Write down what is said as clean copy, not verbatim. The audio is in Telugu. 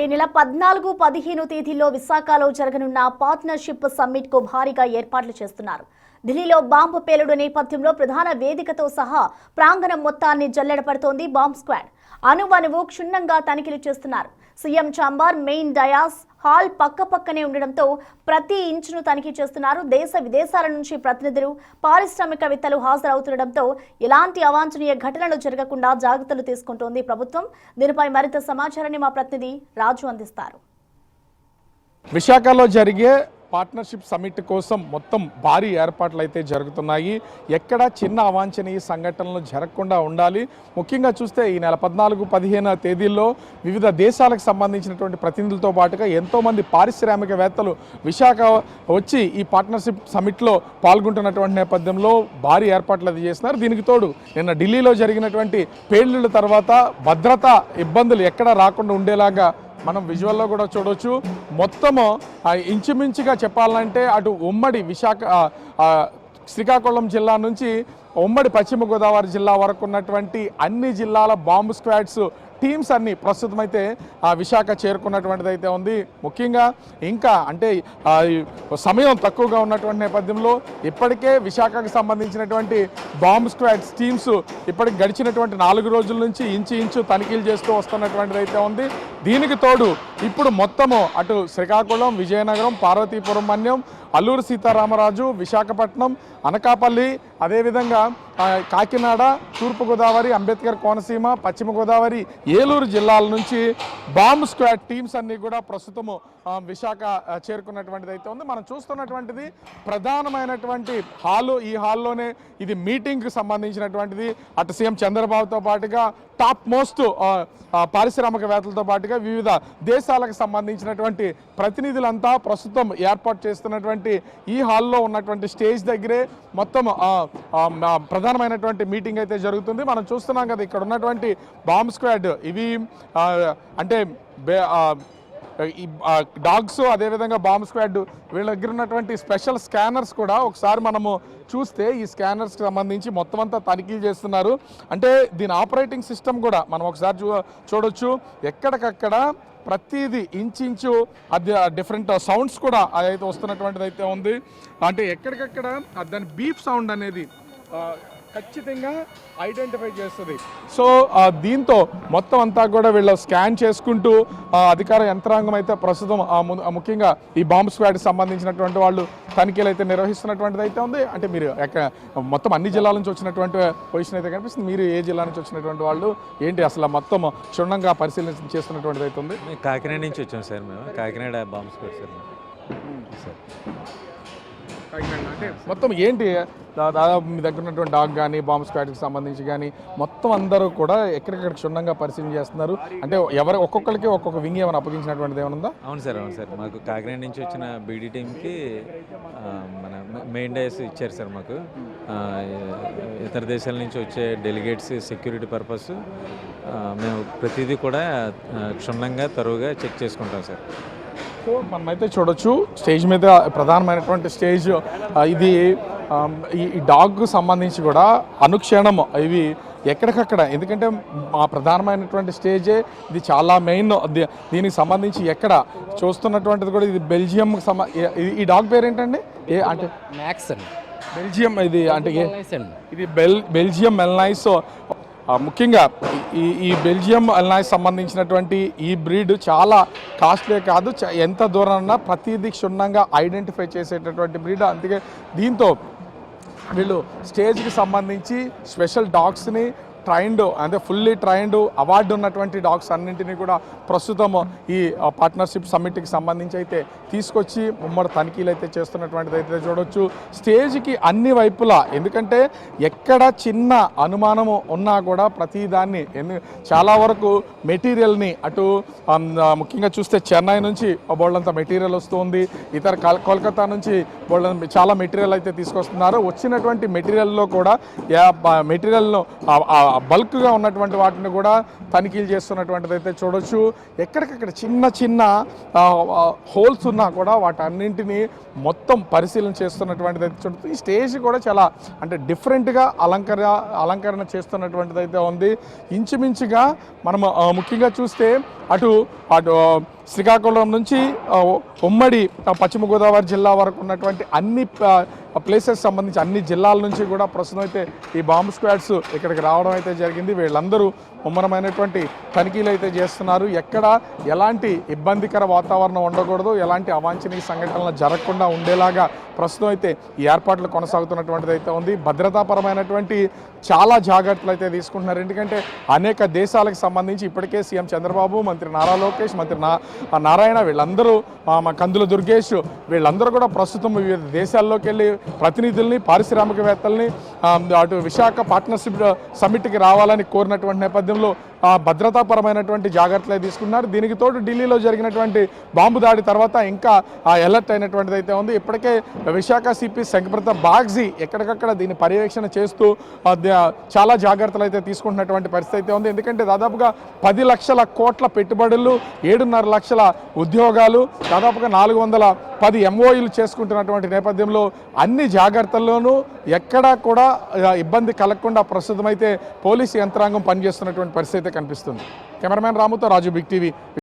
ఈ నెల 14-15 తేదీల్లో విశాఖలో జరగనున్న పార్ట్నర్షిప్ సమ్మిట్ కు భారీగా ఏర్పాట్లు చేస్తున్నారు. ఢిల్లీలో బాంబు పేలుడు నేపథ్యంలో ప్రధాన వేదికతో సహా ప్రాంగణం మొత్తాన్ని జల్లెడపడుతోంది బాంబ్ స్క్వాడ్. అణువణువు క్షుణ్ణంగా తనిఖీలు చేస్తున్నారు. CM chamber, main dais hall పక్కపక్కనే ఉండడంతో ప్రతి ఇంచును తనిఖీ చేస్తున్నారు. దేశ విదేశాల నుంచి ప్రతినిధులు, పారిశ్రామికవేత్తలు హాజరవుతుండటంతో ఎలాంటి అవాంఛనీయ ఘటనలు జరగకుండా జాగ్రత్తలు తీసుకుంటోంది ప్రభుత్వం. దీనిపై మరింత సమాచారాన్ని మా ప్రతినిధి రాజు అందిస్తారు. విశాఖలో జరిగే పార్ట్నర్షిప్ సమిట్ కోసం మొత్తం భారీ ఏర్పాట్లు అయితే జరుగుతున్నాయి. ఎక్కడ చిన్న అవాంఛనీయ సంఘటనలు జరగకుండా ఉండాలి. ముఖ్యంగా చూస్తే ఈ నెల 14-15 తేదీల్లో వివిధ దేశాలకు సంబంధించినటువంటి ప్రతినిధులతో పాటుగా ఎంతోమంది పారిశ్రామికవేత్తలు విశాఖ వచ్చి ఈ పార్ట్నర్షిప్ సమిట్లో పాల్గొంటున్నటువంటి నేపథ్యంలో భారీ ఏర్పాట్లు అది చేస్తున్నారు. దీనికి తోడు నిన్న ఢిల్లీలో జరిగినటువంటి పేలుళ్ల తర్వాత భద్రతా ఇబ్బందులు ఎక్కడ రాకుండా ఉండేలాగా మనం విజువల్లో కూడా చూడవచ్చు. మొత్తము ఇంచుమించుగా చెప్పాలంటే అటు ఉమ్మడి శ్రీకాకుళం జిల్లా నుంచి ఉమ్మడి పశ్చిమ గోదావరి జిల్లా వరకు ఉన్నటువంటి అన్ని జిల్లాల బాంబు స్క్వాడ్స్ టీమ్స్ అన్ని ప్రస్తుతం అయితే విశాఖ చేరుకున్నటువంటిది అయితే ఉంది. ముఖ్యంగా ఇంకా అంటే సమయం తక్కువగా ఉన్నటువంటి నేపథ్యంలో ఇప్పటికే విశాఖకు సంబంధించినటువంటి బాంబు స్క్వాడ్స్ టీమ్స్ ఇప్పటికి గడిచినటువంటి 4 రోజుల నుంచి ఇంచు తనిఖీలు చేస్తూ వస్తున్నటువంటిది అయితే ఉంది. దీనికి తోడు ఇప్పుడు మొత్తము అటు శ్రీకాకుళం, విజయనగరం, పార్వతీపురం మన్యం, అల్లూరు సీతారామరాజు, విశాఖపట్నం, అనకాపల్లి, అదేవిధంగా కాకినాడ, తూర్పుగోదావరి, అంబేద్కర్ కోనసీమ, పశ్చిమ గోదావరి, ఏలూరు జిల్లాల నుంచి బాంబ్ స్క్వాడ్ టీమ్స్ అన్నీ కూడా ప్రస్తుతము విశాఖ చేరుకున్నటువంటిది అయితే ఉంది. మనం చూస్తున్నటువంటిది ప్రధానమైనటువంటి హాలు. ఈ హాల్లోనే ఇది మీటింగ్కి సంబంధించినటువంటిది. అటు సీఎం చంద్రబాబుతో పాటుగా టాప్ మోస్ట్ పారిశ్రామికవేత్తలతో పాటుగా వివిధ దేశాలకు సంబంధించినటువంటి ప్రతినిధులంతా ప్రస్తుతం ఏర్పాటు చేస్తున్నటువంటి ఈ హాల్లో ఉన్నటువంటి స్టేజ్ దగ్గరే మొత్తం ప్రధానమైనటువంటి మీటింగ్ అయితే జరుగుతుంది. మనం చూస్తున్నాం కదా ఇక్కడ ఉన్నటువంటి బాంబ్ స్క్వాడ్ ఇవి అంటే ఈ డాగ్స్, అదేవిధంగా బాంబ్ స్క్వాడ్ వీళ్ళ దగ్గర ఉన్నటువంటి స్పెషల్ స్కానర్స్ కూడా ఒకసారి మనము చూస్తే ఈ స్కానర్స్కి సంబంధించి మొత్తం అంతా తనిఖీలు చేస్తున్నారు. అంటే దీని ఆపరేటింగ్ సిస్టమ్ కూడా మనం ఒకసారి చూడొచ్చు. ఎక్కడికక్కడ ప్రతిదీ ఇంచు అది డిఫరెంట్ సౌండ్స్ కూడా అదైతే వస్తున్నటువంటిది అయితే ఉంది. అంటే ఎక్కడికక్కడ దాని బీప్ సౌండ్ అనేది ఖచ్చితంగా ఐడెంటిఫై చేస్తుంది. సో దీంతో మొత్తం అంతా కూడా వీళ్ళు స్కాన్ చేసుకుంటూ అధికార యంత్రాంగం అయితే ప్రస్తుతం ముఖ్యంగా ఈ బాంబ్ స్క్వాడ్కి సంబంధించినటువంటి వాళ్ళు తనిఖీలు అయితే నిర్వహిస్తున్నటువంటిది అయితే ఉంది. అంటే మీరు మొత్తం అన్ని జిల్లాల నుంచి వచ్చినటువంటి పొజిషన్ అయితే కనిపిస్తుంది. మీరు ఏ జిల్లా నుంచి వచ్చినటువంటి వాళ్ళు ఏంటి అసలు మొత్తం క్షుణ్ణంగా పరిశీలన చేస్తున్నటువంటిది అయితే ఉంది? కాకినాడ నుంచి వచ్చాం సార్. మేము కాకినాడ బాంబ్ స్క్వాడ్ సార్. అంటే మొత్తం ఏంటి దాదాపు మీ దగ్గర ఉన్నటువంటి డాగ్ కానీ బాంబ్ స్క్వాడ్కి సంబంధించి కానీ మొత్తం అందరూ కూడా ఎక్కడికక్కడ క్షుణ్ణంగా పరిశీలన చేస్తున్నారు. అంటే ఒక్కొక్కరికి ఒక్కొక్క వింగ్ ఏమైనా అప్పగించినటువంటిది ఏమైనా ఉందా? అవును సార్, అవును సార్. మాకు కాకినాడ నుంచి వచ్చిన బీడీ టీంకి మన మెయిన్ డైస్ ఇచ్చారు సార్. మాకు ఇతర దేశాల నుంచి వచ్చే డెలిగేట్స్ సెక్యూరిటీ పర్పస్ మేము ప్రతిదీ కూడా క్షుణ్ణంగా తరువుగా చెక్ చేసుకుంటాం సార్. సో మనమైతే చూడొచ్చు స్టేజ్ మీద ప్రధానమైనటువంటి స్టేజ్ ఇది. ఈ డాగ్కు సంబంధించి కూడా అనుక్షణం ఇవి ఎక్కడికక్కడ, ఎందుకంటే మా ప్రధానమైనటువంటి స్టేజే ఇది, చాలా మెయిన్. దీనికి సంబంధించి ఎక్కడ చూస్తున్నటువంటిది కూడా ఇది బెల్జియం ఈ డాగ్ పేరు ఏంటండి? అంటే మ్యాక్స్ అండి. బెల్జియం ఇది అంటే ఇది బెల్జియం మెల్నైస్. ముఖ్యంగా ఈ బెల్జియం ఎల్నాయిస్ సంబంధించినటువంటి ఈ బ్రీడ్ చాలా కాస్ట్లీ కాదు, ఎంత దూరం ప్రతిదీ క్షుణ్ణంగా ఐడెంటిఫై చేసేటటువంటి బ్రీడ్. అందుకే దీంతో వీళ్ళు స్టేజ్కి సంబంధించి స్పెషల్ డాగ్స్ని ట్రైన్డ్, అంటే ఫుల్లీ ట్రైన్డ్ అవార్డు ఉన్నటువంటి డాగ్స్ అన్నింటినీ కూడా ప్రస్తుతం ఈ పార్ట్నర్షిప్ సమ్మిట్కి సంబంధించి అయితే తీసుకొచ్చి ఉమ్మడి తనిఖీలు అయితే చేస్తున్నటువంటిది అయితే చూడవచ్చు. స్టేజ్కి అన్ని వైపులా, ఎందుకంటే ఎక్కడ చిన్న అనుమానము ఉన్నా కూడా ప్రతిదాన్ని చాలా వరకు మెటీరియల్ని అటు ముఖ్యంగా చూస్తే చెన్నై నుంచి బోళ్ళంత మెటీరియల్ వస్తుంది, ఇతర కోల్కతా నుంచి చాలా మెటీరియల్ అయితే తీసుకొస్తున్నారు. వచ్చినటువంటి మెటీరియల్లో కూడా మెటీరియల్ను బల్క్గా ఉన్నటువంటి వాటిని కూడా తనిఖీలు చేస్తున్నటువంటిది అయితే చూడొచ్చు. ఎక్కడికక్కడ చిన్న చిన్న హోల్స్ ఉన్నా కూడా వాటన్నింటినీ మొత్తం పరిశీలన చేస్తున్నటువంటిది అయితే చూడొచ్చు. ఈ స్టేజ్ కూడా చాలా అంటే డిఫరెంట్గా అలంకరణ చేస్తున్నటువంటిది అయితే ఉంది. ఇంచుమించుగా మనం ముఖ్యంగా చూస్తే అటు శ్రీకాకుళం నుంచి ఉమ్మడి పశ్చిమ గోదావరి జిల్లా వరకు ఉన్నటువంటి అన్ని ప్లేసెస్ సంబంధించి అన్ని జిల్లాల నుంచి కూడా ప్రస్తుతం అయితే ఈ బాంబ్ స్క్వాడ్స్ ఇక్కడికి రావడం అయితే జరిగింది. వీళ్ళందరూ ముమ్మరమైనటువంటి తనిఖీలు అయితే చేస్తున్నారు. ఎక్కడ ఎలాంటి ఇబ్బందికర వాతావరణం ఉండకూడదు, ఎలాంటి అవాంఛనీయ సంఘటనలు జరగకుండా ఉండేలాగా ప్రస్తుతం అయితే ఈ ఏర్పాట్లు కొనసాగుతున్నటువంటిది అయితే ఉంది. భద్రతాపరమైనటువంటి చాలా జాగ్రత్తలు అయితే తీసుకుంటున్నారు. ఎందుకంటే అనేక దేశాలకు సంబంధించి ఇప్పటికే సీఎం చంద్రబాబు, మంత్రి నారా లోకేష్, మంత్రి నారాయణ వీళ్ళందరూ, కందుల దుర్గేష్ వీళ్ళందరూ కూడా ప్రస్తుతం వివిధ దేశాల్లోకి వెళ్ళి ప్రతినిధుల్ని, పారిశ్రామికవేత్తల్ని అటు విశాఖ పార్ట్నర్షిప్ సమ్మిట్కి రావాలని కోరినటువంటి నేపథ్యంలో భద్రతాపరమైనటువంటి జాగ్రత్తలు తీసుకున్నారు. దీనికి తోడు ఢిల్లీలో జరిగినటువంటి బాంబు దాడి తర్వాత ఇంకా అలర్ట్ అయినటువంటిది అయితే ఉంది. ఇప్పటికే విశాఖ సిపి శంకరప్రతాప్ బాగ్జీ ఎక్కడికక్కడ దీన్ని పర్యవేక్షణ చేస్తూ చాలా జాగ్రత్తలు అయితే తీసుకుంటున్నటువంటి పరిస్థితి అయితే ఉంది. ఎందుకంటే దాదాపుగా 10 లక్షల కోట్ల పెట్టుబడులు, 7.5 లక్షల ఉద్యోగాలు, దాదాపుగా 410 MOUలు చేసుకుంటున్నటువంటి నేపథ్యంలో అన్ని జాగ్రత్తల్లోనూ ఎక్కడా కూడా ఇబ్బంది కలగకుండా ప్రస్తుతం అయితే పోలీసు యంత్రాంగం పనిచేస్తున్నటువంటి పరిస్థితి కనిపిస్తుంది. కెమెరామెన్ రాముతో రాజు, బిగ్ టీవీ.